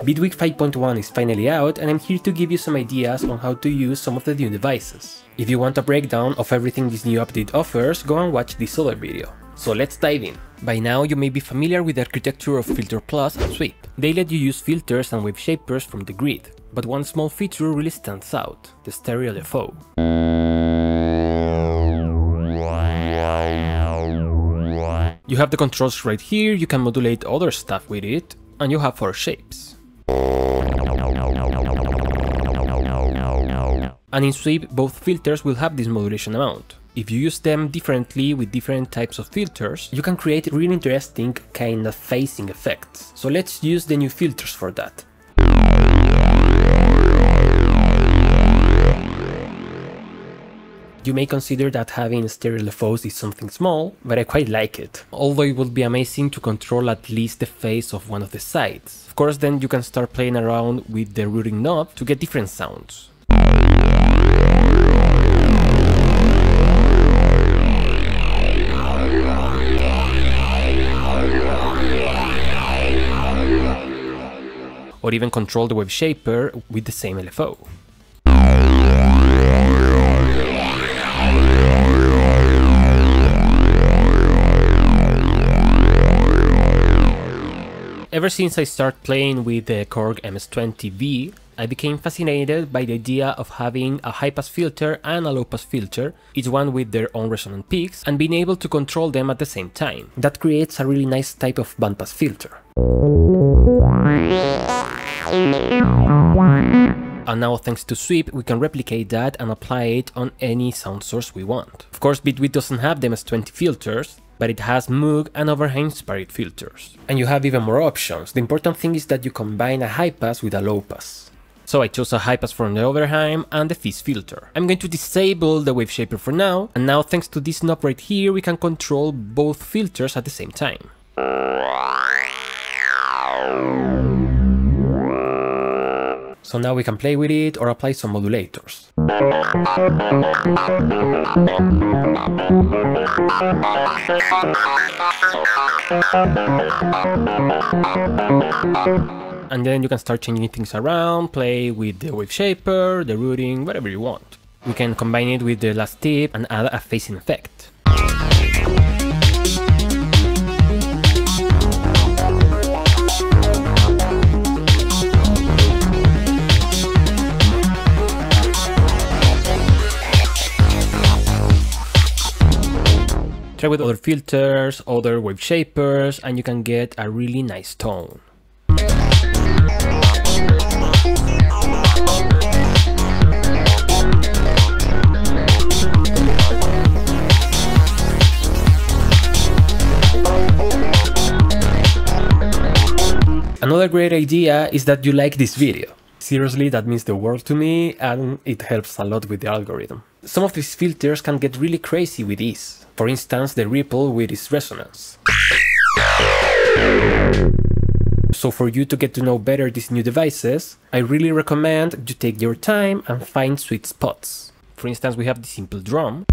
Bitwig 5.1 is finally out and I'm here to give you some ideas on how to use some of the new devices. If you want a breakdown of everything this new update offers, go and watch this other video. So let's dive in. By now you may be familiar with the architecture of Filter Plus and Sweep. They let you use filters and wave shapers from the grid, but one small feature really stands out, the stereo LFO. You have the controls right here, you can modulate other stuff with it, and you have 4 shapes. And in Sweep, both filters will have this modulation amount. If you use them differently with different types of filters, you can create really interesting kind of phasing effects. So let's use the new filters for that. You may consider that having stereo LFOs is something small, but I quite like it. Although it would be amazing to control at least the phase of one of the sides. Of course, then you can start playing around with the routing knob to get different sounds. Or even control the wave shaper with the same LFO. Ever since I started playing with the Korg MS-20V, I became fascinated by the idea of having a high-pass filter and a low-pass filter, each one with their own resonant peaks, and being able to control them at the same time. That creates a really nice type of bandpass filter. And now, thanks to Sweep, we can replicate that and apply it on any sound source we want. Of course, Bitwig doesn't have the MS-20 filters, but it has Moog and overhead-inspired filters. And you have even more options. The important thing is that you combine a high pass with a low pass. So I chose a high pass from the Overheim and the Fizz filter. I'm going to disable the wave shaper for now, and now thanks to this knob right here, we can control both filters at the same time. So now we can play with it or apply some modulators. And then you can start changing things around, play with the wave shaper, the routing, whatever you want. We can combine it with the last tip and add a phasing effect. Try with other filters, other wave shapers, and you can get a really nice tone. Another great idea is that you like this video. Seriously, that means the world to me, and it helps a lot with the algorithm. Some of these filters can get really crazy with ease. For instance, the ripple with its resonance. So for you to get to know better these new devices, I really recommend you take your time and find sweet spots. For instance, we have the simple drum.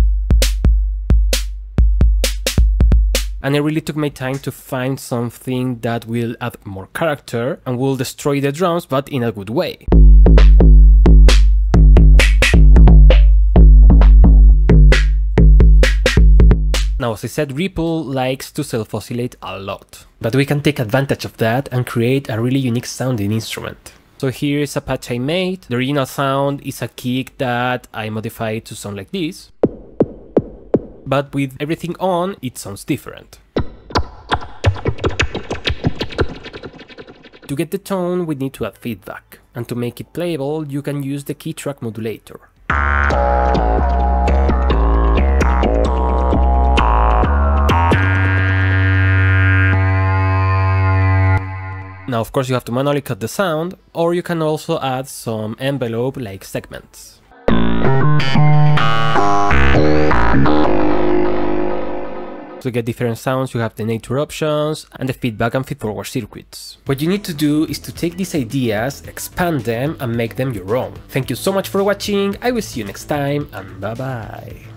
And I really took my time to find something that will add more character and will destroy the drums, but in a good way. Now, as I said, Ripple likes to self-oscillate a lot, but we can take advantage of that and create a really unique sounding instrument. So here is a patch I made. The original sound is a kick that I modified to sound like this, but with everything on, it sounds different. To get the tone, we need to add feedback, and to make it playable, you can use the key track modulator. Now, of course, you have to manually cut the sound, or you can also add some envelope-like segments. To get different sounds, you have the nature options and the feedback and feed-forward circuits. What you need to do is to take these ideas, expand them, and make them your own. Thank you so much for watching, I will see you next time, and bye bye!